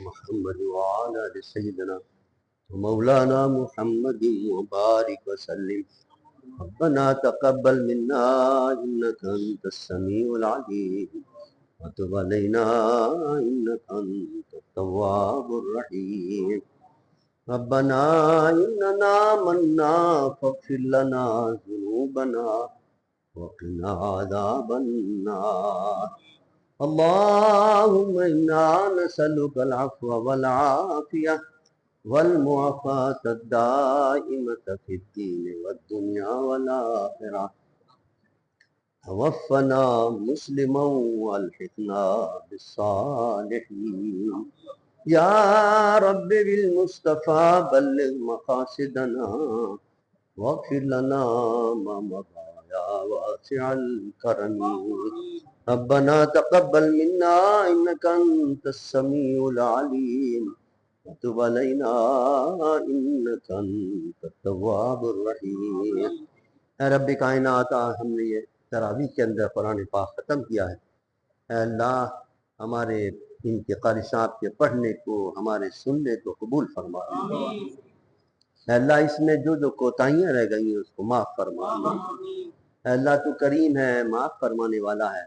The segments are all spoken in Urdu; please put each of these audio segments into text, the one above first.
محمد وعلى آل سيدنا ومولانا محمد وبارك وسلم. ربنا تقبل منا إنك أنت السميع العليم وتب علينا إنك أنت التواب الرحيم. ربنا إننا آمنا فاغفر لنا ذنوبنا وقنا عذاب النار. اللهم إنا نسألك العفو والعافية والمعافاة الدائمة في الدين والدنيا والآخرة. توفنا مسلما والحقنا بالصالحين. یا رب بالمصطفى بلغ مقاصدنا واغفر لنا ما مضى يا واسع الكرم. ربنا تقبل منا انك انت السميع العليم وتب علينا انك انت التواب الرحيم. اے رب کائنات، ہم نے یہ تراویح کے اندر قرآن پاک ختم کیا ہے. اے اللہ، ہمارے ان کے قاری صاحب کے پڑھنے کو، ہمارے سننے کو قبول فرما. اے اللہ، اس میں جو جو کوتاہیاں رہ گئی ہیں اس کو معاف فرما. اے اللہ، تو کریم ہے، معاف فرمانے والا ہے.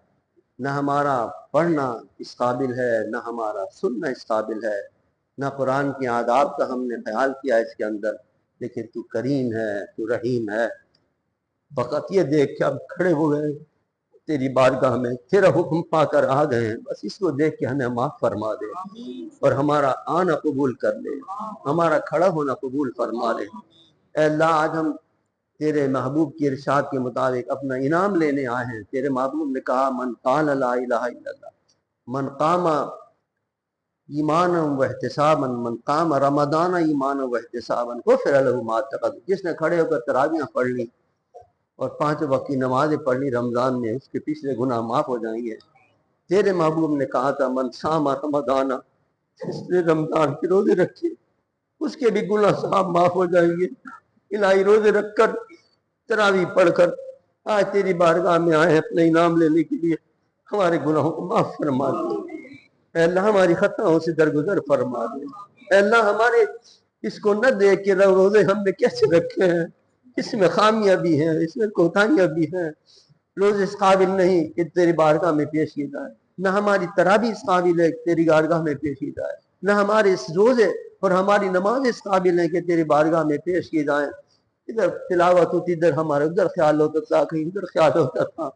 نہ ہمارا پڑھنا اس قابل ہے، نہ ہمارا سننا اس قابل ہے، نہ قرآن کے آداب کا ہم نے خیال کیا اس کے اندر، لیکن تو کریم ہے، تو رحیم ہے. فقط یہ دیکھ کے اب کھڑے ہو گئے تیری بارگاہ میں، تیرا حکم پا کر آ گئے ہیں، بس اس کو دیکھ کے ہمیں معاف فرما دے اور ہمارا آنا قبول کر لے، ہمارا کھڑا ہونا قبول فرما دے. اے اللہ، آج ہم تیرے محبوب کی ارشاد کے مطابق اپنا انعام لینے آئے ہیں. تیرے محبوب نے کہا من قال لا الہ الا اللہ من قام ایمانا و احتسابا من قام رمضان ایمانا و احتسابا غفر له ما تقدم. جس نے کھڑے ہو کر تراویحاں پڑھ لی اور 5 وقت کی نمازیں پڑھ لی رمضان میں، اس کے پچھلے گناہ معاف ہو جائیں گے. تیرے محبوب نے کہا تھا من صام رمضان، جس نے رمضان کے روزے رکھے اس کے بھی گناہ صاحب معاف ہو جائیں گے. الہی، روزے رکھ کر تراویح پڑھ کر آج تیری بارگاہ میں آئے ہیں اپنے انعام لینے کے لیے. ہمارے گناہوں کو معاف فرما دے. اے اللہ، ہماری خطاؤں سے درگزر فرما دے. اے اللہ، ہمارے اس کو نہ دیکھ کے روزے ہم نے کیسے رکھے ہیں، اس میں خامیاں بھی ہیں، اس میں کوتاہیاں بھی ہیں. روزے اس قابل نہیں کہ تیری بارگاہ میں پیش کی جائے، نہ ہماری تراویح اس قابل ہے کہ تیری بارگاہ میں پیش کی جائے، نہ ہمارے اس روزے اور ہماری نماز اس قابل ہے کہ تیری بارگاہ میں پیش کی جائیں. ادھر تلاوت ہوتی، ادھر ہمارا ادھر خیال ہوتا تھا، کہیں ادھر خیال ہوتا تھا.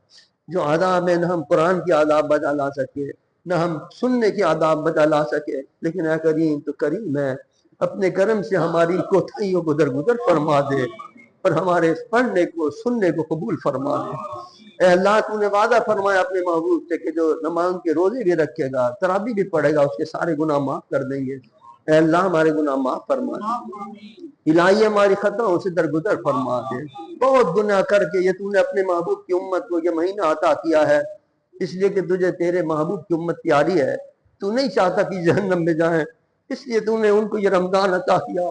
جو آداب ہے، نہ ہم قرآن کی آداب بجا لا سکے، نہ ہم سننے کی آداب بجا لا سکے. لیکن اے کریم، تو کریم ہے، اپنے کرم سے ہماری کوتاہیوں کو درگزر فرما دے اور ہمارے پڑھنے کو سننے کو قبول فرما دے. اے اللہ، تو نے وعدہ فرمایا اپنے محبوب سے کہ جو نماز کے روزے بھی رکھے گا، تراویح بھی پڑھے گا، اس کے سارے گناہ معاف کر دیں گے. اے اللہ، ہمارے گناہ معاف فرما دے. الہی، ہماری خطاؤں سے درگزر فرما دے. بہت گناہ کر کے یہ تو نے اپنے محبوب کی امت کو یہ مہینہ عطا کیا ہے، اس لیے کہ تجھے تیرے محبوب کی امت پیاری ہے. تو نہیں چاہتا کہ جہنم میں جائیں، اس لیے تو نے ان کو یہ رمضان عطا کیا،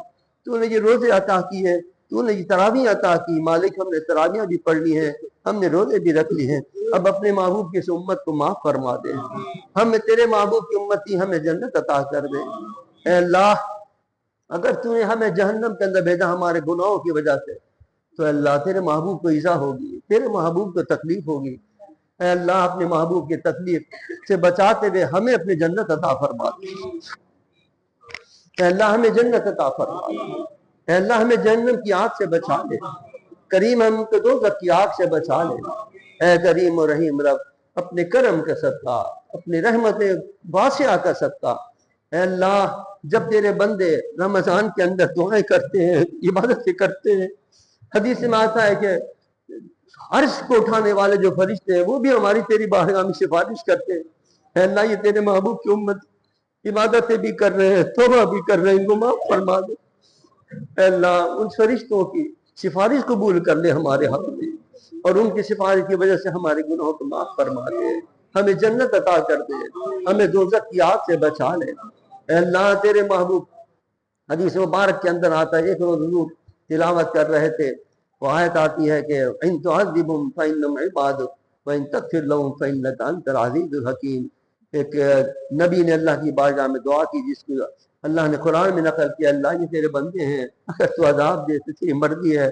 تو نے یہ روزے عطا کیے، تو نے یہ تراویح عطا کی. مالک، ہم نے تراویحاں بھی پڑھ لی ہیں، ہم نے روزے بھی رکھ لی ہیں. اب اپنے محبوب کی اس امت کو معاف فرما دے. ہمیں تیرے محبوب کی امتی، ہمیں جنت عطا کر دے. اے اللہ، اگر تو نے ہمیں جہنم کے اندر بھیجا ہمارے گناہوں کی وجہ سے، تو اے اللہ تیرے محبوب کو ایذا ہوگی، تیرے محبوب کو تکلیف ہوگی. اے اللہ، اپنے محبوب کی تکلیف سے بچاتے ہوئے ہمیں اپنی جنت عطا فرما دے. اے اللہ، ہمیں جنت عطا فرما دے. اے اللہ، ہمیں جہنم کی آگ سے بچا لے. کریم، ہم کو دوزخ کی آگ سے بچا لے. اے کریم و رحیم رب، اپنے کرم کا صدقہ، اپنے رحمت واسعہ کا صدقہ، اے اللہ، جب تیرے بندے رمضان کے اندر دعائیں کرتے ہیں، عبادتیں کرتے ہیں، حدیث میں آتا ہے کہ عرش کو اٹھانے والے جو فرشتے ہیں وہ بھی ہماری تیری بارگاہ میں سفارش کرتے ہیں. اے اللہ، یہ تیرے محبوب کی امت عبادتیں بھی کر رہے ہیں، توبہ بھی کر رہے ہیں، ان کو معاف فرما دے. اے اللہ، ان فرشتوں کی سفارش قبول کر لے ہمارے حق میں، اور ان کی سفارش کی وجہ سے ہمارے گناہوں کو معاف فرما دے. ہمیں جنت عطا کر دے، ہمیں دوزخ کی آگ سے بچا لے. اے اللہ، تیرے محبوب حدیث مبارک کے اندر آتا ہے، ایک روز حضور تلاوت کر رہے تھے، وہ آیت آتی ہے کہ ان تعذبهم فانهم عبادک وان تغفر لهم فانک انت العزیز الحکیم. ایک نبی نے اللہ کی بارگاہ میں دعا کی جس کو اللہ نے قرآن میں نقل کیا، اللہ یہ تیرے بندے ہیں، اگر تو عذاب دے تو تیری مرضی ہے،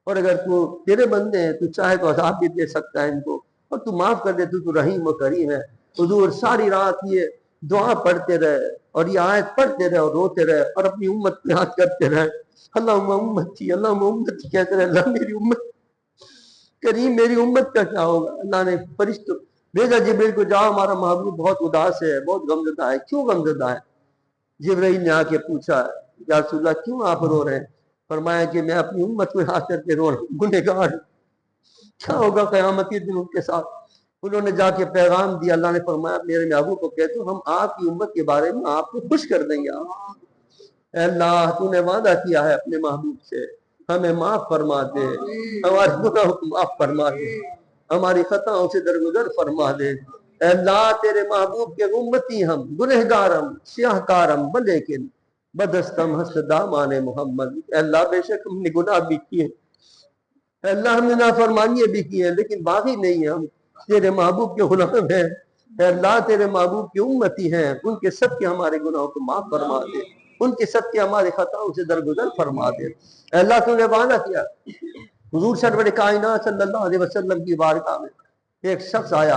اور اگر تو تیرے بندے ہیں تو چاہے تو عذاب بھی دے سکتا ہے ان کو، اور تو معاف کر دے، تو رحیم و کریم ہے۔ حضور ساری رات یہ دعا پڑھتے رہے اور یہ آیت پڑھتے رہے اور روتے رہے اور اپنی امت پہ یاد کرتے رہے، اللہم امتی اللہم امتی کہتے رہے، اللہ میری امت کریم میری امت کا کیا ہوگا۔ اللہ نے فرشتوں بھیجا جبریل کو، جاؤ ہمارا محبوب بہت اداس ہے، بہت غمزدہ ہے۔ کیوں غمزدہ ہے؟ جبرائیل نے آ کے پوچھا، یا رسول اللہ کیوں آپ رو رہے ہیں؟ فرمایا کہ میں اپنی امت کو یاد کر کے رو رہا ہوں، گنہگار، کیا ہوگا قیامت کے دن ان کے ساتھ۔ انہوں نے جا کے پیغام دیا، اللہ نے فرمایا میرے محبوب کو کہتے ہو ہم آپ کی امت کے بارے میں آپ کو خوش کر دیں گے۔ اے اللہ تو نے وعدہ کیا ہے اپنے محبوب سے، ہمیں معاف فرما دے، ہمارے گناہوں کو معاف فرما دے، ہماری خطاؤں سے درگزر فرما دے۔ اے اللہ تیرے محبوب کے امتی ہم، گنہگارم، سیاہ کارم، لیکن بدستم ہست دامان محمد۔ اے اللہ بے شک ہم نے گناہ بھی کیے، اے اللہ ہم نے نافرمانیاں بھی کی ہیں، لیکن باغی نہیں ہیں، ہم تیرے محبوب کے غلام ہیں۔ اے اللہ تیرے محبوب کی امتی ہیں، ان کے سب کے ہمارے گناہوں کو معاف فرما دے، ان کے سب کے ہمارے خطاؤں سے درگزر فرما دے۔ اے اللہ تو نے وعدہ کیا۔ حضور سرور کائنات صلی اللہ علیہ وسلم کی بارگاہ میں ایک شخص آیا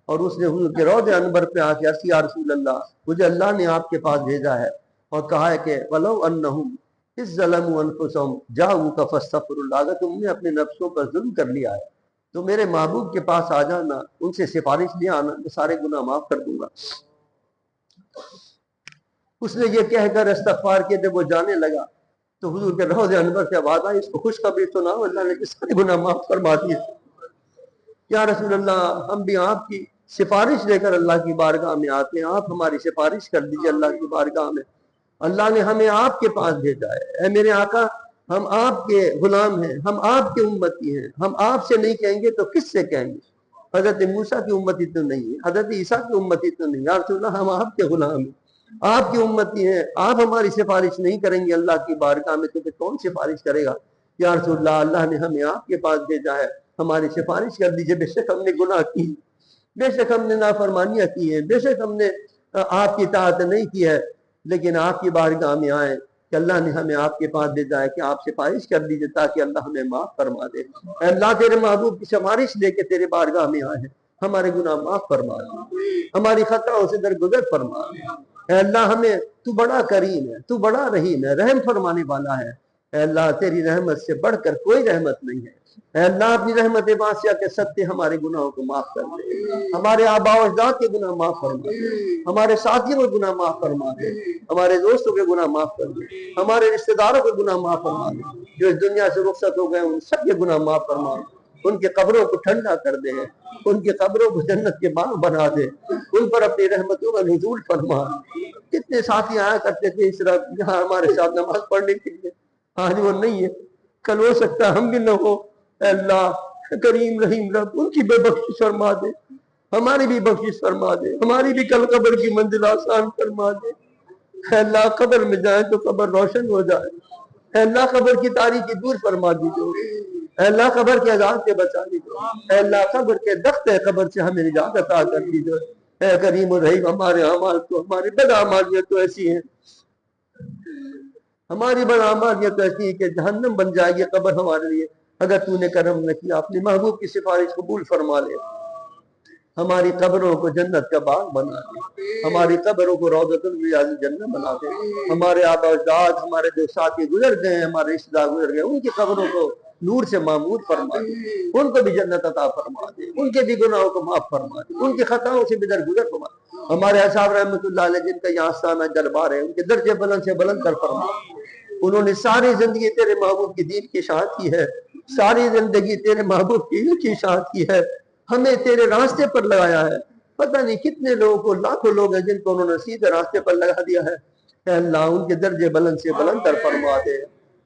اور اس نے حضور کے روضے انور پہ آ کے عرض کیا، یا رسول اللہ مجھے اللہ نے آپ کے پاس بھیجا ہے اور کہا ہے کہ وَلَوْ أَنَّهُمْ اِذْ ظَلَمُوا أَنفُسَهُمْ جَاءُوكَ فَاسْتَغْفِرُوا اللَّهَ، اگر تم نے اپنے نفسوں پر ظلم کر لیا ہے تو میرے محبوب کے پاس آ جانا، ان سے سفارش لے آنا، میں سارے گناہ معاف کر دوں گا۔ اس نے یہ کہہ کر استغفار کیا، جب وہ جانے لگا تو حضور کے روضے انور سے آواز آئی، اس کو خوشخبری سناؤ اللہ نے کس سارے گناہ معاف فرما دیے۔ یا رسول اللہ ہم بھی آپ کی سفارش لے کر اللہ کی بارگاہ میں آتے ہیں، آپ ہماری سفارش کر دیجئے اللہ کی بارگاہ میں، اللہ نے ہمیں آپ کے پاس بھیجا ہے۔ اے میرے آقا ہم آپ کے غلام ہیں، ہم آپ کے امتی ہیں، ہم آپ سے نہیں کہیں گے تو کس سے کہیں گے؟ حضرت موسیٰ کی امتی تو نہیں ہے، حضرت عیسیٰ کی امتی تو نہیں، یا رسول اللہ ہم آپ کے غلام ہیں، آپ کی امتی ہیں، آپ ہماری سفارش نہیں کریں گے اللہ کی بارگاہ میں تو پھر کون سفارش کرے گا؟ یا رسول اللہ اللہ نے ہمیں آپ کے پاس بھیجا ہے، ہماری سفارش کر دیجئے، بے شک ہم نے گناہ کی، بے شک ہم نے نافرمانیاں کی ہیں، بے شک ہم نے آپ کی اطاعت نہیں کی ہے، لیکن آپ کی بارگاہ میں آئے کہ اللہ نے ہمیں آپ کے پاس بھیجا ہے کہ آپ سفارش کر دیجئے تاکہ اللہ ہمیں معاف فرما دے۔ اے اللہ تیرے محبوب کی سفارش لے کے تیرے بارگاہ میں آئے ہیں، ہمارے گناہ معاف فرما دے، ہماری خطاؤں سے درگزر فرما دے۔ اے اللہ ہمیں تو بڑا کریم ہے، تو بڑا رحیم ہے، رحم فرمانے والا ہے۔ اے اللہ تیری رحمت سے بڑھ کر کوئی رحمت نہیں ہے۔ اے اللہ اپنی رحمت واسعہ کے صدقے ہمارے گناہوں کو معاف کر دے، ہمارے آباء و اجداد کے گناہ معاف فرما دے، ہمارے ساتھیوں کے گناہ معاف فرما دے، ہمارے دوستوں کے گناہ معاف کر دے، ہمارے رشتہ داروں کے گناہ معاف فرما دے، جو اس دنیا سے رخصت ہو گئے ان سب کے گناہ معاف فرما دے، ان کے قبروں کو ٹھنڈا کر دے، ان کی قبروں کو جنت کے باغ بنا دے، ان پر اپنی رحمتوں کا نزول فرما۔ کتنے ساتھی آیا کرتے تھے اس طرح یہاں ہمارے ساتھ نماز پڑھنے کے لیے، آج وہ نہیں ہے، کل ہو سکتا ہم بھی نہ ہو۔ اے اللہ کریم رحیم رب ان کی بے بخشش فرما دے، ہماری بھی بخشش فرما دے، ہماری بھی کل قبر کی منزل آسان فرما دے۔ اے اللہ قبر میں جائیں تو قبر روشن ہو جائے، اے اللہ قبر کی تاریکی دور فرما دیجیے، اے اللہ قبر کے عذاب سے بچا دیجیے، اے اللہ قبر کے دخت قبر سے ہمیں نجات عطا کر دیجیے۔ اے کریم الرحیم ہمارے اعمال تو ہماری بدعمالیاں تو ایسی ہیں، ہماری بدعمالیاں تو ایسی ہیں کہ جہنم بن جائے گی قبر ہمارے لیے، اگر تو نے کرم نہ کیا اپنے محبوب کی سفارش قبول فرما لے، ہماری قبروں کو جنت کا باغ بنا دے، ہماری قبروں کو روضۃ من ریاض الجنہ بنا دے، ہمارے آباء و اجداد ہمارے جو ساتھی گزر گئے ہیں، ہمارے رشتہ دار گزر گئے، ان کی قبروں کو نور سے معمور فرما دے، ان کو بھی جنت عطا فرما دے، ان کے بھی گناہوں کو معاف فرما دے، ان کی خطاؤں سے بھی درگزر فرما دے۔ ہمارے اصحاب رحمۃ اللہ علیہ جن کا یہاں آستانہ دربار ہے ان کے درجے بلند سے بلند کر فرما، انہوں نے ساری زندگی تیرے محبوب کی دین کی اشاعت کی ہے، ساری زندگی تیرے محبوب کی علم کی اشاعت کی ہے، ہمیں تیرے راستے پر لگایا ہے، پتہ نہیں کتنے لوگوں کو، لاکھوں لوگ ہیں جن کو انہوں نے سیدھے راستے پر لگا دیا ہے۔ اے اللہ ان کے درجے بلند سے بلند کر فرما دے،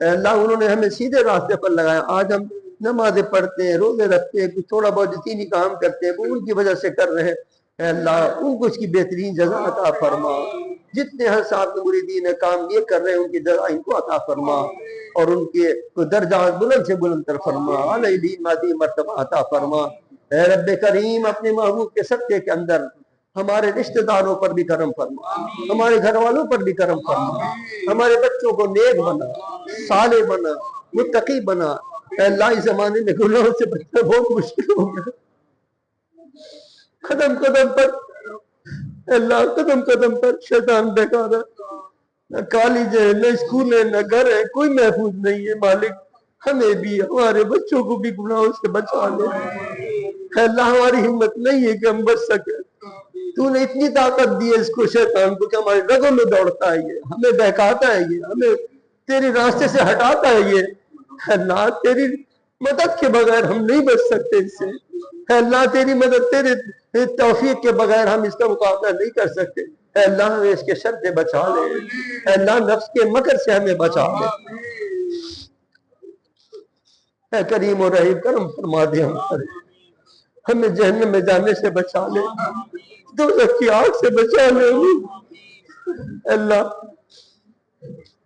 اے اللہ انہوں نے ہمیں سیدھے راستے پر لگایا، آج ہم نمازیں پڑھتے ہیں، روزے رکھتے ہیں، کچھ تھوڑا بہت دینی کام کرتے ہیں وہ ان کی وجہ سے کر رہے ہیں، اے اللہ ان کو اس کی بہترین جزا عطا فرما، جتنے ہر صاحب مریدین کام یہ کر رہے ہیں ان کی جزا ان کو عطا فرما، اور ان کے درجات بلند سے بلند کر فرما، علیہ مادی مرتبہ عطا فرما۔ اے رب کریم اپنے محبوب کے صدقے کے اندر ہمارے رشتہ داروں پر بھی کرم فرما، ہمارے گھر والوں پر بھی کرم فرما، ہمارے بچوں کو نیک بنا، صالح بنا، متقی بنا۔ اے اللہ اس زمانے میں گناہوں سے بچنا بہت مشکل ہو گیا، قدم قدم پر اے اللہ قدم قدم پر شیطان بیکار ہے، نہ کالج ہے، نہ اسکول ہے، نہ گھر ہے، کوئی محفوظ نہیں ہے۔ مالک ہمیں بھی ہمارے بچوں کو بھی گناہوں سے بچا لے۔ اے اللہ ہماری ہمت نہیں ہے کہ ہم بچ سکے، تو نے اتنی طاقت دی ہے اس کو شیطان کو کہ ہمارے رگوں میں دوڑتا ہے، یہ ہمیں بہکاتا ہے، یہ ہمیں تیرے راستے سے ہٹاتا ہے۔ یہ اے اللہ تیری مدد کے بغیر ہم نہیں بچ سکتے اس سے۔ اے اللہ تیری مدد، تیرے توفیق کے بغیر ہم اس کا مقابلہ نہیں کر سکتے۔ اے اللہ ہمیں اس کے شر سے بچا لے، اے اللہ نفس کے مکر سے ہمیں بچا لے۔ اے کریم و رحیم کرم فرما دے ہم پر، ہمیں جہنم میں جانے سے بچا لے، دوزخ کی آگ سے بچا لے۔ اے اللہ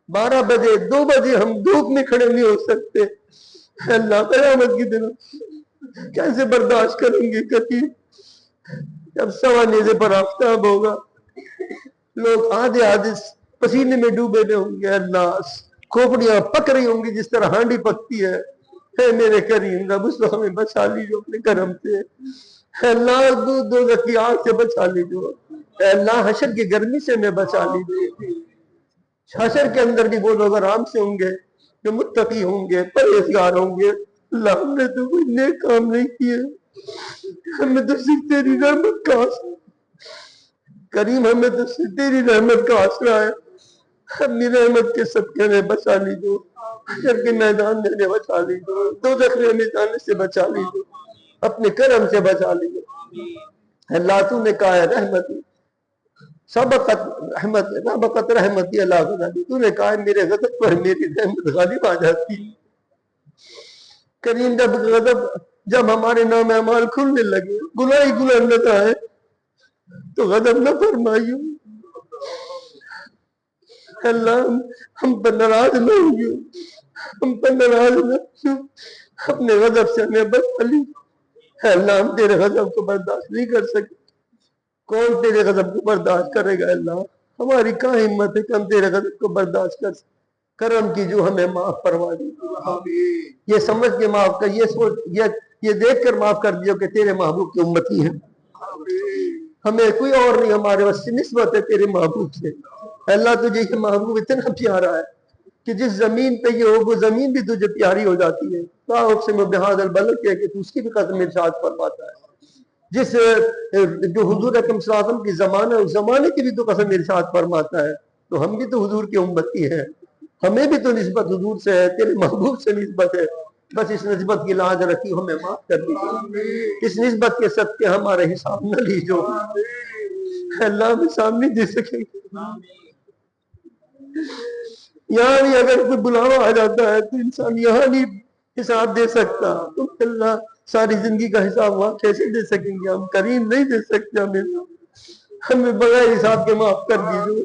12 بجے 2 بجے ہم دھوپ میں کھڑے نہیں ہو سکتے، اے اللہ قیامت کی دن کیسے برداشت کریں گے؟ کبھی جب سوا نیزے پر آفتاب ہوگا، لوگ آدھے آدھے پسینے میں ڈوبے ہوئے ہوں گے، اللہ کھوپڑیاں پک رہی ہوں گی جس طرح ہانڈی پکتی ہے۔ اے میرے کریم رب اس وقت ہمیں بچا لیجو اپنے کرم سے، اے اللہ دوزخ کی آگ سے بچا لیجو، اے اللہ حشر کی گرمی سے ہمیں بچا لیجو۔ حشر کے اندر بھی وہ لوگ آرام سے ہوں گے جو متقی ہوں گے، پرہیزگار ہوں گے۔ اللہ ہم نے تو کوئی نیک کام نہیں کیے، ہمیں تو صرف تیری رحمت کا آسرا کریم، ہمیں تو صرف تیری رحمت کا آسرا ہے۔ اپنی رحمت کے صدقے میں بچا لیجو، حشر کے میدان میں ہمیں بچا لیجو، دوزخ میں ہمیں جانے سے بچا لیجو، اپنے کرم سے بچا لیجو۔ اللہ تو نے کہا ہے رحمتی سبقت رحمت، سبقت رحمتی اللہ غضبی، تو نے کہا ہے میرے غضب پر میری رحمت غالب آ جاتی۔ کریم جب ہمارے نام اعمال کھلنے لگے، گناہ گناہ نظر آئے تو غضب نہ فرمائیو۔ اللہ ہم پر ناراض نہ ہوئیو، ہم پر ناراض نہ ہوئیو، اپنے غضب سے ہمیں بچا لی۔ اللہ ہم تیرے غضب کو برداشت نہیں کر سکتے، کون تیرے غضب کو برداشت کرے گا؟ اللہ ہماری کہاں ہمت ہے کہ ہم تیرے غضب کو برداشت کر سکتے؟ کرم کی جو ہمیں معاف فرما دی، یہ سمجھ کے معاف کر، یہ سوچ یہ دیکھ کر معاف کر دیو کہ تیرے محبوب کی امتی ہیں، ہمیں کوئی اور نہیں، ہمارے بس سے نسبت ہے تیرے محبوب سے۔ اللہ تجھے یہ محبوب اتنا پیارا ہے کہ جس زمین پہ یہ ہو وہ زمین بھی تجھے پیاری ہو جاتی ہے۔ اقسم بہذا البلد کہہ کہ تو اس کی بھی قسم ارشاد فرماتا ہے، جس جو حضور اکرم صلی اللہ علیہ وسلم کی زمانہ ہے اس زمانے کی بھی تو قسم ارشاد فرماتا ہے۔ تو ہم بھی تو حضور کی امتی ہیں، ہمیں بھی تو نسبت حضور سے ہے، تیرے محبوب سے نسبت ہے۔ بس اس نسبت کی لاج رکھی، ہمیں معاف کر دیجیے، اس نسبت کے صدقے ہمارے حساب نہ لیجو۔ اللہ ہم حساب نہیں دے سکیں گے، یہاں بھی اگر کوئی بلاوا آ جاتا ہے تو انسان یہاں نہیں حساب دے سکتا، تو اللہ ساری زندگی کا حساب وہاں کیسے دے سکیں گے؟ ہم کریم نہیں دے سکتے، ہمیں بغیر حساب کے معاف کر دیجیے،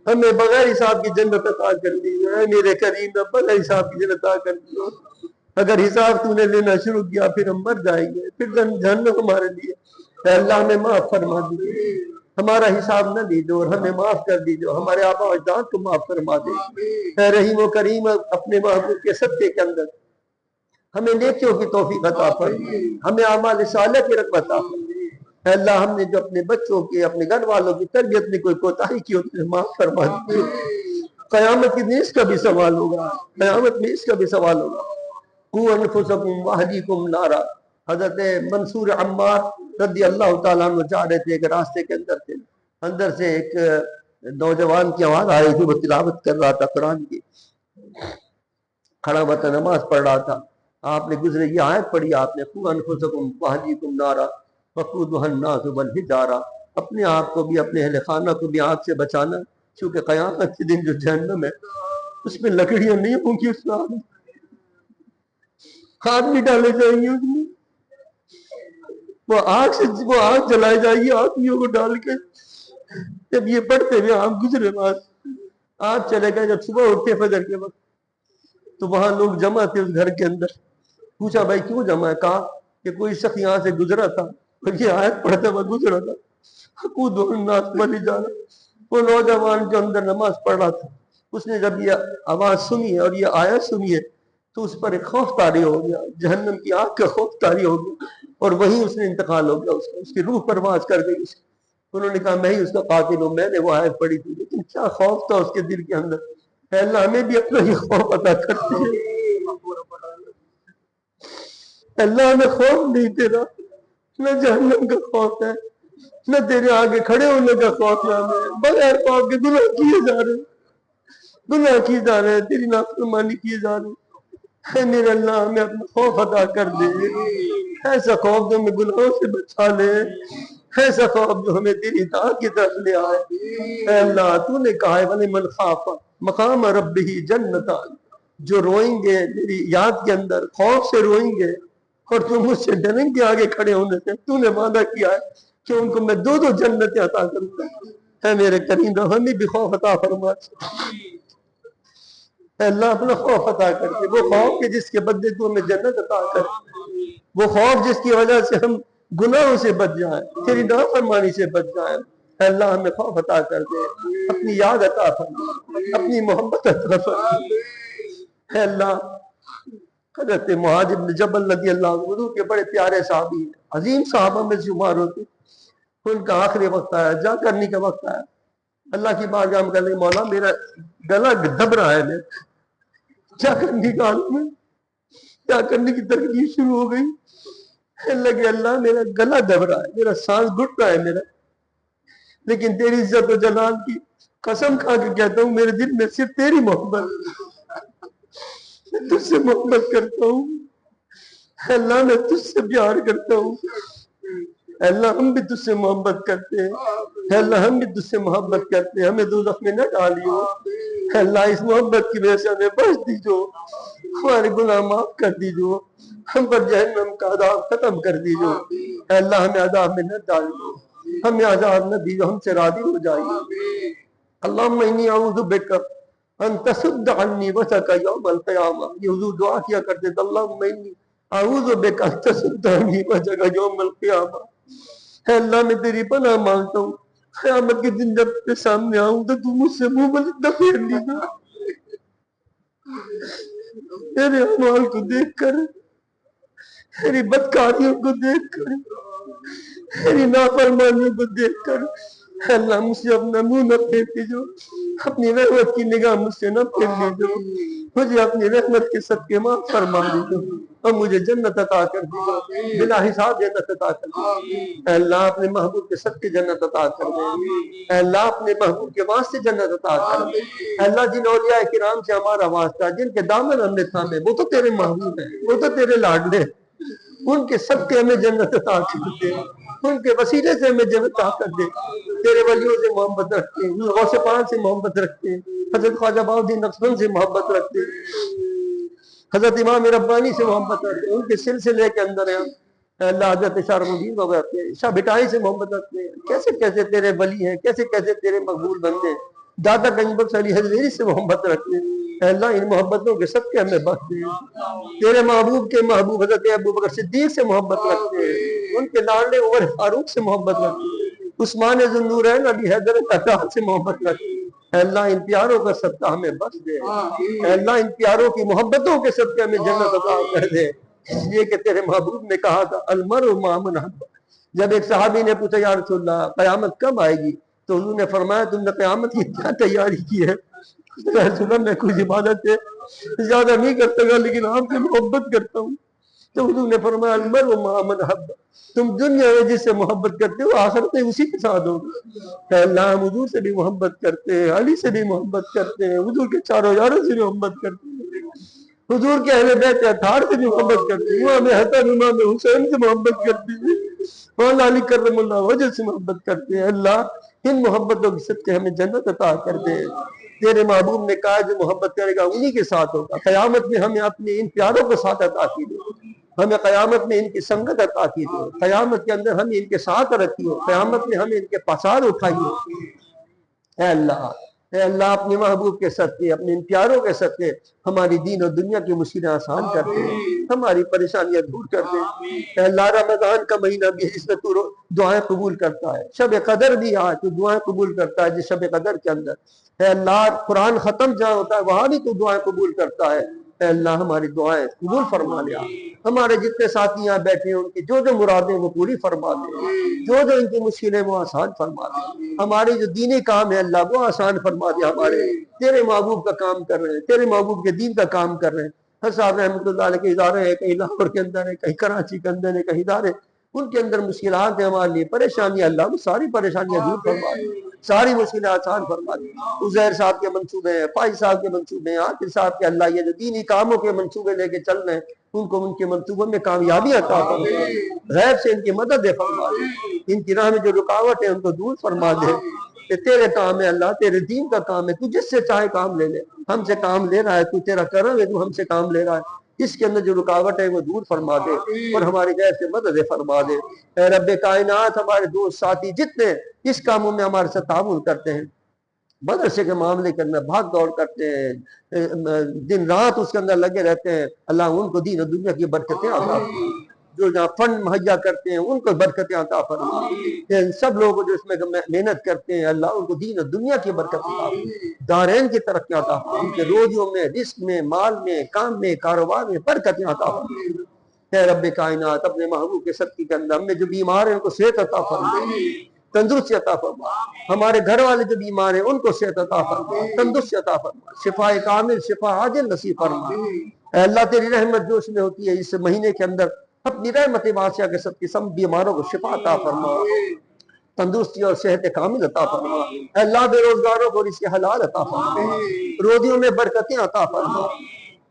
ہمیں بغیر حساب کی جنت عطا کر دیجیے۔ اے میرے کریم رب بغیر حساب کی جنت عطا کر دیجیے۔ اگر حساب تو نے لینا شروع کیا پھر ہم مر جائیں گے، پھر جہنم ہمارے لیے۔ اے اللہ ہمیں معاف فرما دیجیے، ہمارا حساب نہ لیجو اور ہمیں معاف کر دیجو، ہمارے آبا و اجداد کو معاف فرما دے۔ اے رحیم و کریم اپنے محبوب کے صدقے کے اندر ہمیں نیکیوں کی توفیق عطا فرما، ہمیں اعمال صالح کی رغبت عطا فرما۔ اے اللہ ہم نے جو اپنے بچوں کی، اپنے گھر والوں کی تربیت میں کوئی کوتاہی کی ہو تو معاف فرما دیجیے۔ قیامت کے دن اس کا بھی سوال ہوگا، قیامت میں اس کا بھی سوال ہوگا۔ قوا انفسکم واہلیکم نارا، حضرت منصور عمار رضی اللہ تعالیٰ عنہ جا رہے تھے، ایک راستے کے اندر تھے، اندر سے ایک نوجوان کی آواز آئی تھی، وہ تلاوت کر رہا تھا قرآن کی، کھڑا ہوا تھا، نماز پڑھ رہا تھا۔ آپ نے گزرے یہ آیت پڑھی، آپ نے قوا انفسکم واہلیکم نارا وقودها الناس والحجارہ، اپنے آپ کو بھی اپنے اہل خانہ کو بھی آگ سے بچانا، کیونکہ قیامت کے دن جو جہنم ہے اس میں لکڑیاں نہیں ہوں گی، اس میں آدمی ڈالے جائیں گے، اس میں وہ آگ جلائی جائے گی آدمیوں کو ڈال کے۔ جب یہ پڑھتے ہوئے آپ گزرے بات، آپ چلے گئے، جب صبح اٹھتے فجر کے وقت تو وہاں لوگ جمع تھے اس گھر کے اندر۔ پوچھا بھائی کیوں جمع ہے؟ کہا کہ کوئی شخص یہاں سے گزرا تھا اور یہ آیت پڑھتا ہوا گزرا تھا، حقود الناس بلی جانا. وہ نوجوان جو اندر نماز پڑھ رہا تھا، اس نے جب یہ آواز سنی اور یہ آیت سنی ہے تو اس پر ایک خوف طاری ہو گیا، جہنم کی آگ کا خوف طاری ہو گیا، اور وہیں اس نے انتقال ہو گیا. اس کی روح پرواز کر گئی. انہوں نے کہا میں ہی اس کا قاتل ہوں، میں نے وہ آیت پڑھی تھی. لیکن کیا خوف تھا اس کے دل کے اندر. اے اللہ ہمیں بھی اپنا یہ خوف عطا کرتے ہیں. اللہ ہمیں خوف نہیں تیرا، نہ جہنم کا خوف ہے، نہ تیرے آگے کھڑے ہونے کا خوف ہے. ہمیں بغیر خوف کے گناہ کیے جا رہے ہیں، گناہ کیے جا رہے ہیں، تیری نافرمانی کیے جا رہے ہیں. اے میرے اللہ ہمیں اپنا خوف عطا کر دے، ایسا خوف جو ہمیں گناہوں سے بچا لے، ایسا خوف جو ہمیں تیری اطاعت کی طرف لے آئے. اے اللہ تو نے کہا ہے وَلِمَنْ خَافَ مقام ربہ جنتان، جو روئیں گے میری یاد کے اندر، خوف سے روئیں گے اور تم مجھ سے ڈریں گے آگے کھڑے ہونے سے. تو نے وعدہ کیا ہے کہ ان کو میں 2 جنتیں عطا کروں گا. اے میرے کریم رب ہمیں بھی خوف عطا فرما. اے اللہ اپنا خوف عطا کر دے، وہ خوف کہ جس کے بدلے تو ہمیں جنت عطا کر، وہ خوف جس کی وجہ سے ہم گناہوں سے بچ جائیں، تیری نافرمانی سے بچ جائیں. اے اللہ ہمیں خوف عطا کر دے، اپنی یاد عطا فرما، اپنی محبت عطا فرما. اے اللہ حضرت معاذ بن جبل رضی اللہ عنہ حضور کے بڑے پیارے صحابی ہیں، عظیم صحابہ میں شمار ہوتے. ان کا آخری وقت آیا، جا کرنے کا وقت آیا. اللہ کی بارگاہ میں کہنے مولا میرا گلا دب رہا ہے، میرا کیا کرنے کا عالم ہے، کیا کرنے کی تکلیف شروع ہو گئی. لگے اللہ میرا گلا دب رہا ہے، میرا سانس گھٹ رہا ہے میرا، لیکن تیری عزت و جلال کی قسم کھا کے کہتا ہوں میرے دل میں صرف تیری محبت، میں تجھ سے محبت کرتا ہوں. اللہ میں تجھ سے پیار کرتا ہوں. اللہ ہم بھی تجھ سے محبت کرتے ہیں. اللہ ہم بھی تجھ سے محبت کرتے ہیں. ہمیں دوزخ میں نہ ڈالیو. اللہ اس محبت کی وجہ سے ہمیں بخش دیجو، ہمارے گناہ معاف کر دیجو، ہم پر جہنم کا عذاب ختم کر دیجو. اللہ ہمیں عذاب میں نہ ڈالیو، ہمیں عذاب نہ دیجو، ہم سے راضی ہو جائیے. اللہم انی اعوذ بک ان تصد عنی وجہک یوم القیامہ. یہ حضور دعا کیا کرتے تھے اللہم انی اعوذ بک ان تصد عنی وجہک یوم القیامہ. اے اللہ میں تیری پناہ مانگتا ہوں، قیامت کے دن جب تیرے سامنے آؤں تو تو مجھ سے منہ بلندہ پھیر لینا. تیرے اعمال کو دیکھ کر، تیری بدکاریوں کو دیکھ کر، تیری نافرمانیوں کو دیکھ کر اے اللہ مجھ سے اپنا منہ نہ پھیر دیجو، اپنی رحمت کی نگاہ مجھ سے نہ پھیر دیجو، مجھے اپنی رحمت کے صدقے معاف فرما دیجو اور مجھے جنت عطا کر دیجو، بلا حساب جنت عطا کر دیجو. اے اللہ اپنے محبوب کے صدقے جنت عطا کر دے. اے اللہ اپنے محبوب کے واسطے جنت عطا کر دے. اے اللہ جن اولیاء کرام سے ہمارا واسطہ، جن کے دامن ہم نے تھامے، وہ تو تیرے محبوب ہیں، وہ تو تیرے لاڈلے، ان کے صدقے ہمیں جنت عطا کر دے، ان کے وسیلے سے ہمیں جنت عطا کر دے. تیرے ولیوں سے محبت رکھتے ہیں، غوث پاک سے محبت رکھتے ہیں، حضرت خواجہ بہاؤالدین نقشبند سے محبت رکھتے ہیں، حضرت امام ربانی سے محبت رکھتے ہیں، ان کے سلسلے کے اندر ہیں. اللہ حضرت شاہ رحمۃ الدین کو رکھتے ہیں، شاہ بٹائی سے محبت رکھتے ہیں. کیسے کیسے تیرے ولی ہیں، کیسے کیسے تیرے مقبول بندے ہیں. دادا گنج بخش علی حضویری سے محبت رکھتے ہیں. اے اللہ ان محبتوں کے صدقے ہمیں بخش دے. تیرے محبوب کے محبوب حضرت ابوبکر صدیق سے محبت رکھتے ہیں، ان کے لاڈلے عمر فاروق سے محبت رکھتے ہیں، عثمان ذو النورین ابی حیدر العطار سے محبت رکھتے ہیں. اے اللہ ان پیاروں کا صدقہ ہمیں بخش دے. اے اللہ ان پیاروں کی محبتوں کے صدقے ہمیں جنت عطا کر دے. اس لیے کہ تیرے محبوب نے کہا تھا المرء مع من احب. جب ایک صحابی نے پوچھا یا رسول اللہ قیامت کب آئے گی، تو حضور نے فرمایا تم نے قیامت کی کیا تیاری کی ہے. رسول اللہ میں کوئی عبادت ہے زیادہ نہیں کرتا گا لیکن آپ سے محبت کرتا ہوں. تو حضور نے فرمایا المرء مع من احب. تم دنیا میں جس سے محبت کرتے ہو آخرت میں اسی کے ساتھ ہوگا. اے اللہ ہم حضور سے بھی محبت کرتے ہیں، علی سے بھی محبت کرتے ہیں، حضور کے چاروں یاروں سے بھی محبت کرتے ہیں، حضور کے اہل بیت اطہار سے بھی محبت کرتے ہیں، امام حسن امام حسین سے محبت کرتے ہیں، مولا علی کرم اللہ وجہ سے محبت کرتے ہیں. اللہ ان محبتوں کی صدقے ہمیں جنت عطا کر دے. تیرے محبوب نے کہا جو محبت کرے گا انہی کے ساتھ ہوگا. قیامت میں ہمیں اپنے ان پیاروں کو ساتھ عطا کیجیے، ہمیں قیامت میں ان کی سنگت عطا کیجیے، قیامت کے اندر ہمیں ان کے ساتھ رکھیے، قیامت میں ہمیں ان کے پاسار اٹھائیے. اے اللہ اے اللہ اپنے محبوب کے صدقے، اپنے ان پیاروں کے صدقے ہماری دین اور دنیا کی مشکلیں آسان کر دے، ہماری پریشانیاں دور کر دے۔ اے اللہ رمضان کا مہینہ بھی ہے جس میں تو دعائیں قبول کرتا ہے، شب قدر بھی آج تو دعائیں قبول کرتا ہے جس شب قدر کے اندر۔ اے اللہ قرآن ختم جہاں ہوتا ہے وہاں بھی تو دعائیں قبول کرتا ہے۔ اے اللہ ہماری دعائیں قبول فرما لیا، ہمارے جتنے ساتھی یہاں بیٹھے ہیں ان کی جو جو مرادیں وہ پوری فرما دے، جو جو ان کی مشکلیں وہ آسان فرما دے، ہمارے جو دینی کام ہے اللہ وہ آسان فرما دے، ہمارے تیرے محبوب کا کام کر رہے ہیں، تیرے محبوب کے دین کا کام کر رہے ہیں۔ ہر صاحب رحمۃ اللہ علیہ کے ادارے ہیں، کہیں لاہور کے اندر ہے، کہیں کراچی کے اندر ہے، کہیں ادارے، ان کے اندر مشکلات ہیں ہمارے لیے، پریشانیاں، اللہ وہ ساری پریشانیاں دور فرما دے، ساری مشکلیں آسان فرما دے۔ عزیر صاحب کے منصوبے ہیں، فائز صاحب کے منصوبے ہیں، عاقل صاحب کے، اللہ یہ جو دینی کاموں کے منصوبے لے کے چل رہے ہیں ان کو ان کے منصوبوں میں کامیابی عطا فرما دے، غیب سے ان کی مدد فرما دے، ان کی راہ میں جو رکاوٹ ہے ان کو دور فرما دے۔ کہ تیرے کام ہے اللہ، تیرے دین کا کام ہے، تو جس سے چاہے کام لے لے، ہم سے کام لے رہا ہے، تو تیرا کرم ہے، تو ہم سے کام لے رہا ہے، اس کے اندر جو رکاوٹ ہے وہ دور فرما دے اور ہماری غیر سے مدد فرما دے۔ اے رب کائنات ہمارے دوست ساتھی جتنے اس کاموں میں ہمارے ساتھ تعاون کرتے ہیں، مدرسے کے معاملے کے اندر بھاگ دوڑ کرتے ہیں، دن رات اس کے اندر لگے رہتے ہیں، اللہ ان کو دین و دنیا کی برکتیں عطا فرما، جو جہاں فنڈ مہیا کرتے ہیں ان کو برکتیں عطا فرما، سب لوگ جو اس میں محنت کرتے ہیں اللہ ان کو دین و دنیا کی برکت عطا فرما، دارین کی ترقی عطا فرما، ان کے روزیوں میں، رزق میں، مال میں، کام میں، کاروبار میں برکتیں عطا فرما۔ اے رب کائنات اپنے محبوب کے صدقے کے اندر ہم میں جو بیمار ہیں ان کو صحت عطا فرما، تندرستی عطا فرما، ہمارے گھر والے جو بیمار ہیں ان کو صحت عطا فرما، تندرستی عطا فرما، شفا کامل، شفا عاجل نصیب فرما۔ اے اللہ تیری رحمت جو اس میں ہوتی ہے اس مہینے کے اندر اپنی رحمت واسعہ کے سب بیماروں کو شفا عطا فرما، تندرستی اور صحت کامل عطا فرما۔ اے اللہ بے روزگاروں کو رزق حلال عطا فرما، روزیوں میں برکتیں عطا فرما۔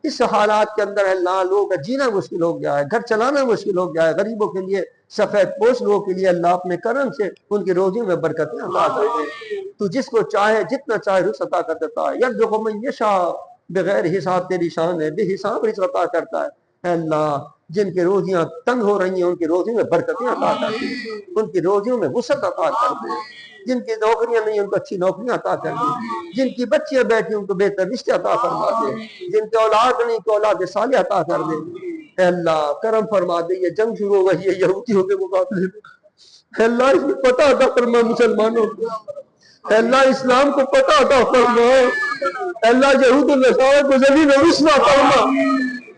اس حالات کے اندر اللہ لوگوں کا جینا مشکل ہو گیا ہے، گھر چلانا مشکل ہو گیا ہے، غریبوں کے لیے، سفید پوش لوگوں کے لیے اللہ اپنے کرم سے ان کی روزیوں میں برکتیں عطا کر دے۔ تو جس کو چاہے جتنا چاہے رزق عطا کر دیتا ہے، یرزق من یشاء، بغیر حساب تیری شان ہے، بے حساب رزق عطا کرتا ہے۔ اے اللہ جن کی روزیاں تنگ ہو رہی ہیں ان کی روزیوں میں برکتیں عطا کر دے، ان کی روزیوں میں وسعت عطا کر دے، جن کی نوکریاں نہیں ان کو اچھی نوکریاں عطا کر دے، جن کی بچیاں بیٹھی ان کو بہتر رشتے عطا فرما دے، جن کی اولاد نہیں کو اولاد صالح عطا کر دے۔ اے اللہ کرم فرما دے، یہ جنگ شروع ہو گئی ہے یہودیوں کے مقابلے میں، اے اللہ اس کو پتہ عطا فرما مسلمانوں کو، اے اللہ اسلام کو پتہ عطا فرما، اے اللہ یہود و نصارہ کو ذلیل و رسوا فرما،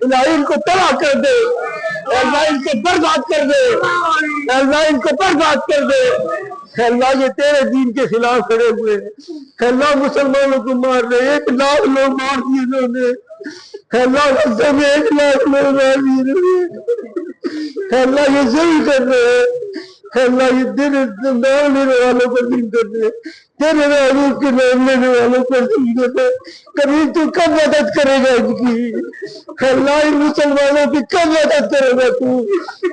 الہی ان کو تباہ کر دے، اے اللہ ان کو برباد کر دے، اے اللہ ان کو برباد کر دے۔ اے اللہ یہ تیرے دین کے خلاف کھڑے ہوئے ہیں، اے اللہ مسلمانوں کو مار رہے، 1 لاکھ لوگ مار دیے انہوں نے، اے اللہ غزہ میں 1 لاکھ لوگ مار دیے، اے اللہ یہ ظلم کر رہے ہیں، اے اللہ یہ دین نام لینے والوں پر ظلم کر رہے ہیں، تیرے محبوب کے نام لینے والوں پر ظلم کر رہے ہیں، کبھی تو کب مدد کرے گا ان کی؟ اے اللہ ان مسلمانوں کی کب مدد کرے گا تو؟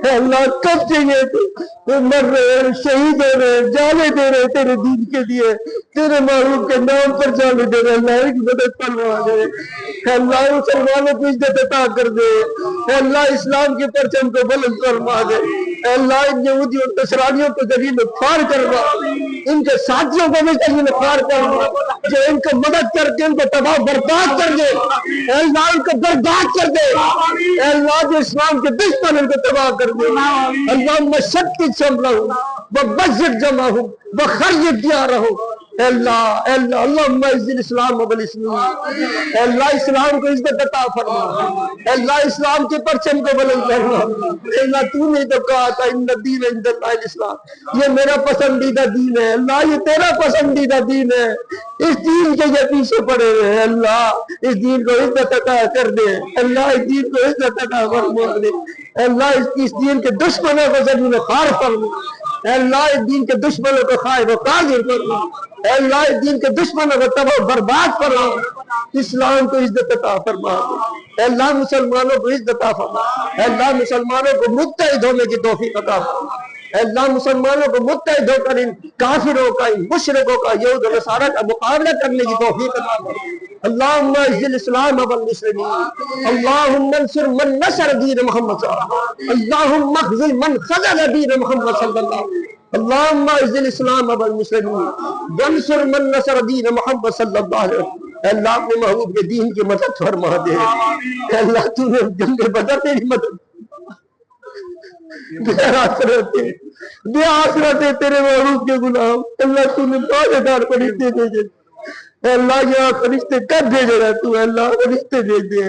اے اللہ کب چاہیے تو مر رہے ہیں، شہید ہو رہے ہیں، جانے دے رہے ہیں تیرے دین کے لیے، تیرے محبوب کے نام پر جانے دے رہے ہیں، اللہ ان کی مدد فرما دے، اے اللہ مسلمانوں کو عزت عطا کر دے، اے اللہ اسلام کے پرچم کو بلند فرما دے، اے اللہ ان یہودیوں اور نصرانیوں کو ذلیل و خوار کروا، ان کے ساتھیوں کو بھی ذلیل و خوار کروا، جو ان کو مدد کر کے ان کو تباہ برباد کر دے، اے اللہ ان کو برباد کر دے، اے اللہ جو اسلام کے دشمن ان کو تباہ کر دے، اللہم شتت شملہم وبزر جمعہم وخرج دیارہم، اے اللہ اللہم اعز الاسلام والمسلمین، اے اللہ اسلام کو عزت عطا فرما، اے اللہ اسلام کے پرچم کو بلند فرما، اے اللہ تو نے تو کہا تھا ان الدین عند اللہ الاسلام، یہ میرا پسندیدہ دین ہے، اللہ یہ تیرا پسندیدہ دین ہے، اس دین کے یہ پیچھے پڑے ہوئے ہیں، اللہ اس دین کو عزت عطا کر دے، اللہ اس دین کو عزت عطا فرما دے، اے اللہ اس دین کے دشمنوں کو ذلیل و خوار فرما، اے اللہ اس دین کے دشمنوں کو خائب و قادر فرما، اے اللہ اس دین کے دشمنوں کو تباہ برباد فرما، اسلام کو عزت عطا فرما، اے اللہ مسلمانوں کو عزت عطا فرما، اے اللہ مسلمانوں کو متحد ہونے کی توفیق عطا فرما، اے اللہ مسلمانوں کو متحد ہو کر ان کافروں کا، ان مشرکوں کا، یہود و نصارہ کا مقابلہ کرنے کی توفیق عطا فرما۔ اللہم اعز الاسلام والمسلمین، اللہم انصر من نصر دین محمد صلی اللہ علیہ وسلم، اللہم اخذل من خذل دین محمد صلی اللہ علیہ وسلم، اللہم اعز الاسلام والمسلمین وانصر من نصر دین محمد صلی اللہ علیہ وسلم۔ اے اللہ اپنے محبوب کے دین کی مدد فرما دے۔ اے اللہ تو نے جنگ بدر تیری مدد بے آخرت تیرے محبوب کے غلام، اللہ تو نے تاجدار فرشتے بھیجے۔ اے اللہ یہاں فرشتے کب بھیجے گا تو؟ اے اللہ فرشتے بھیج دے،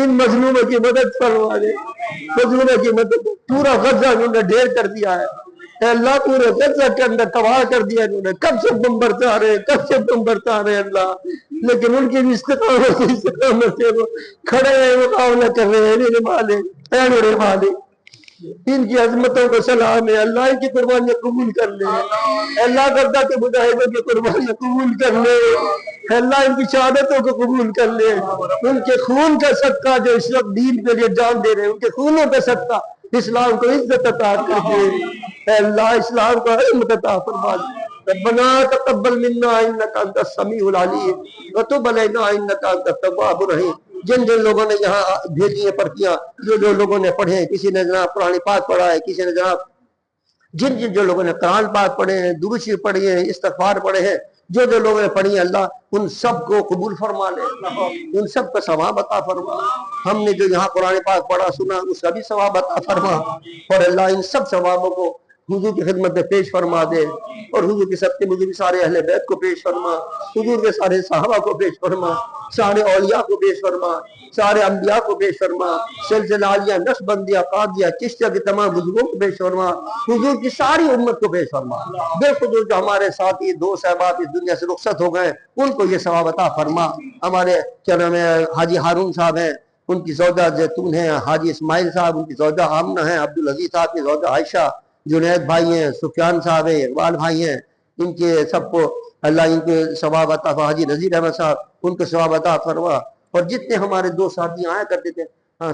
ان مظلوموں کی مدد فرما دے، مظلوموں کی مدد۔ پورا غزہ انہوں نے ڈھیر کر دیا ہے، اے اللہ پورے غزہ کے اندر تباہ کر دیا انہوں نے، کب سے بم برسا رہے، کب سے بم برسا رہے اللہ، لیکن ان کی بھی استقامت سے وہ کھڑے ہیں، مقابلہ کر رہے ہیں۔ میرے مالک، اے میرے مالک، ان کی عظمتوں کو سلام ہے، اللہ ان کی قربانیاں قبول کر لے، اللہ غزہ کے مجاہدوں کی قربانیاں قبول کر لے، اللہ ان کی شہادتوں کو قبول کر لے، ان کے خون کا صدقہ جو اس وقت دین کے لیے جان دے رہے ہیں، ان کے خونوں کا صدقہ اسلام کو عزت عطا کر دے، اے اللہ اسلام کو عزت عطا فرما دے۔ ربنا تقبل منا انک انت السمیع العلیم وتب علینا انک انت التواب الرحیم۔ جن جن لوگوں نے یہاں بھیجی ہیں پرچیاں، جو لوگوں نے پڑھے ہیں، کسی نے جناب قرآن پاک پڑھا ہے، کسی نے جناب جو لوگوں نے قرآن پاک پڑھے ہیں، درود شریف پڑھی ہے، استغفار پڑھے ہیں، جو لوگوں نے پڑھی ہیں، اللہ ان سب کو قبول فرما لے، ان سب کا ثواب عطا فرما۔ ہم نے جو یہاں قرآن پاک پڑھا سنا اس کا بھی ثواب عطا فرما، اور اللہ ان سب ثوابوں کو حضور کی خدمت میں پیش فرما دے، اور حضور کے سب کے بزرگ سارے اہل بیت کو پیش فرما، حضور کے سارے صحابہ کو پیش فرما، سارے اولیاء کو پیش فرما، سارے انبیاء کو پیش فرما، سلسلہ عالیہ، نقشبندیہ، قادریہ، چشتیہ کے تمام بزرگوں کو پیش فرما، حضور کی ساری امت کو پیش فرما۔ بالخصوص جو ہمارے ساتھی دوست احباب اس دنیا سے رخصت ہو گئے ان کو یہ ثواب عطا فرما۔ ہمارے کیا نام ہے حاجی ہارون صاحب ہیں، ان کی زوجہ زیتون ہیں، حاجی اسماعیل صاحب ان کی زوجہ آمنہ ہیں، عبدالعزیز صاحب کی زوجہ عائشہ، جنید بھائی ہیں، سفیان صاحب ہیں، اقبال بھائی ہیں، ان کے سب کو اللہ ان کے ثواب عطا فرما۔ حاجی نذیر احمد صاحب ان کو ثواب عطا فرما، اور جتنے ہمارے دو ساتھی آیا کرتے تھے،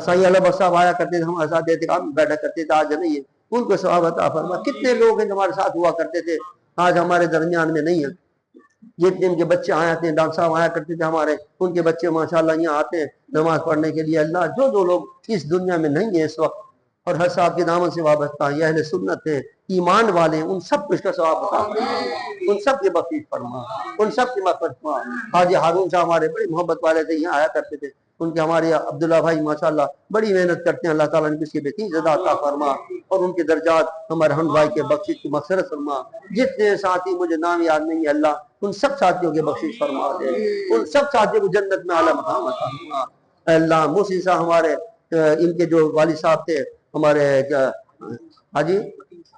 سائیں علی بخش صاحب آیا کرتے تھے ہمارے ساتھ احتکام میں بیٹھا کرتے تھے، آج نہیں ہے، ان کو ثواب عطا فرما۔ کتنے لوگ ہیں جو ہمارے ساتھ ہوا کرتے تھے آج ہمارے درمیان میں نہیں ہیں، جتنے ان کے بچے آیا تھے، ڈاکٹر صاحب آیا کرتے تھے ہمارے، ان کے بچے ماشاءاللہ یہاں آتے ہیں نماز پڑھنے کے لیے۔ اللہ جو لوگ اس دنیا میں نہیں ہیں اس وقت اور ہر صاحب کے دامن سے وابستہ ہیں، یہ اہل سنت ہیں، ایمان والے ہیں، ان سب کو اس کا ثواب عطا فرما، ان سب کی بخشش فرما، ان سب کی مغفرت فرما۔ حاجی ہارون صاحب ہمارے بڑی محبت والے تھے، یہاں آیا کرتے تھے، ان کے ہمارے عبداللہ بھائی ماشاءاللہ بڑی محنت کرتے ہیں، اللہ تعالیٰ نے اس کی بہترین جزا عطا فرما، اور ان کے درجات ہمارے حمد بھائی کے بخشش کی مغفرت فرما۔ جتنے ساتھی مجھے نام یاد نہیں ہے اللہ ان سب ساتھیوں کے بخشش فرما دے، ان سب ساتھیوں کو جنت میں اعلیٰ مقام عطا فرما۔ اے اللہ محسن صاحب ہمارے ان کے جو والد صاحب تھے ہمارے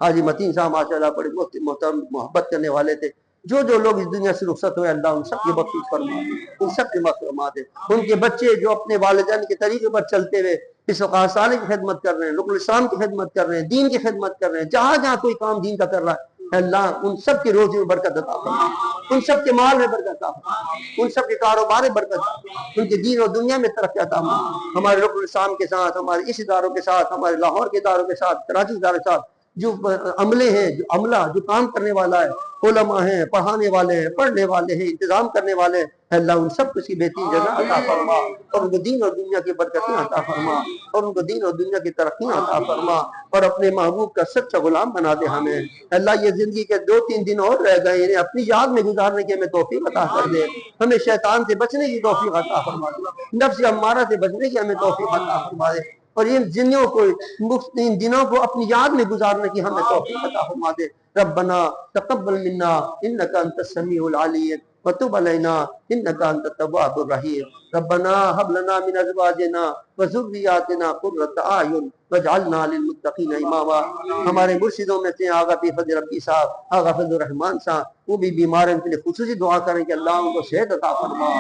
حاجی متین صاحب ماشاءاللہ بڑے محترم محبت کرنے والے تھے، جو لوگ اس دنیا سے رخصت ہوئے اللہ ان سب کی بخشش فرما، ان سب کی مغفرت فرما دے۔ ان کے بچے جو اپنے والدین کے طریقے پر چلتے ہوئے اس وقت صالح کی خدمت کر رہے ہیں، رکن الاسلام کی خدمت کر رہے ہیں، دین کی خدمت کر رہے ہیں، جہاں جہاں کوئی کام دین کا کر رہا ہے اللہ ان سب کی روزی میں برکت عطا فرما، ان سب کے مال میں برکت عطا فرما، ان سب کے کاروبار میں برکت عطا فرما، ان کے دین اور دنیا میں ترقی عطا فرما۔ ہمارے رکن الاسلام کے ساتھ، ہمارے اس اداروں کے ساتھ، ہمارے لاہور کے اداروں کے ساتھ، کراچی اداروں کے ساتھ جو عملے ہیں، جو عملہ جو کام کرنے والا ہے، علماء ہیں، پڑھانے والے ہیں، پڑھنے والے ہیں، انتظام کرنے والے ہیں، اللہ ان سب کو بہترین جزا عطا فرما، اور ان کو دین اور دنیا کی برکتیں عطا فرما، اور ان کو دین اور دنیا کی ترقیاں عطا فرما، اور اپنے محبوب کا سچا غلام بنا دے ہمیں۔ اللہ یہ زندگی کے 2-3 دن اور رہ گئے، انہیں اپنی یاد میں گزارنے کی ہمیں توفیق عطا کر دے، ہمیں شیطان سے بچنے کی توفیق عطا فرما دے، نفس امارہ سے بچنے کی ہمیں توفیق عطا فرما دے، اور ان دنوں کو اپنی یاد میں گزارنے کی ہمیں توفیق عطا فرما دے۔ ربنا تقبل منا انک انت السمیع العلیم وتب علینا انک انت التواب الرحیم۔ ربنا هب لنا من ازواجنا وذریاتنا قرۃ اعین واجعلنا للمتقین اماما۔ ہمارے مرشدوں میں سے آغا پیر فضل ربی صاحب، آغا فضل الرحمان صاحب، وہ بھی بیمار ہیں، ان کے لیے خصوصی دعا کریں کہ اللہ ان کو صحت عطا فرما،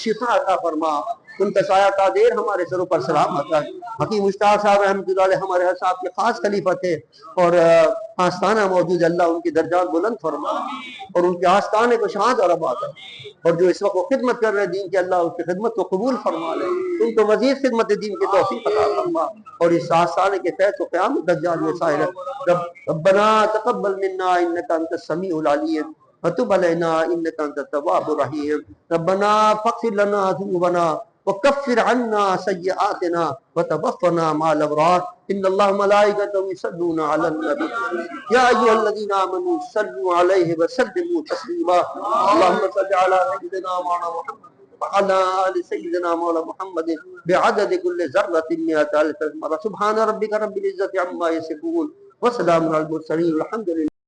شفا عطا فرما، ان کا سایہ قادر ہمارے سروں پر سلامت رکھ۔ حکیم مشتاق صاحب رحمۃ اللہ علیہ ہمارے ہر صاحب کے خاص خلیفہ تھے، اور آستانہ موجود اللہ ان کی درجات بلند فرما، اور ان کے آستانے کو شاد اور آباد ہے، اور جو اس وقت وہ خدمت کر رہے دین کے اللہ اس کی خدمت کو قبول فرما لے، ان کو مزید خدمت دین کی توفیق عطا فرما، اور اس 7 سال کے فیض و قیامت دجال میں سائر ربنا تقبل منا انک انت السمیع العلیم وتب علینا انک انت التواب الرحیم۔ ربنا فاغفر لنا ذنوبنا وكفر عنا سيئاتنا وتوفنا مع الأبرار إن الله وملائكته يصلون على النبي يا أيها الذين آمنوا صلوا عليه وسلموا تسليما اللهم صل على سيدنا مولانا محمد وعلى آل سيدنا مولانا محمد بعدد كل ذرة مئة ألف مرة سبحان ربك رب العزة عما يصفون وسلام على المرسلين والحمد لله.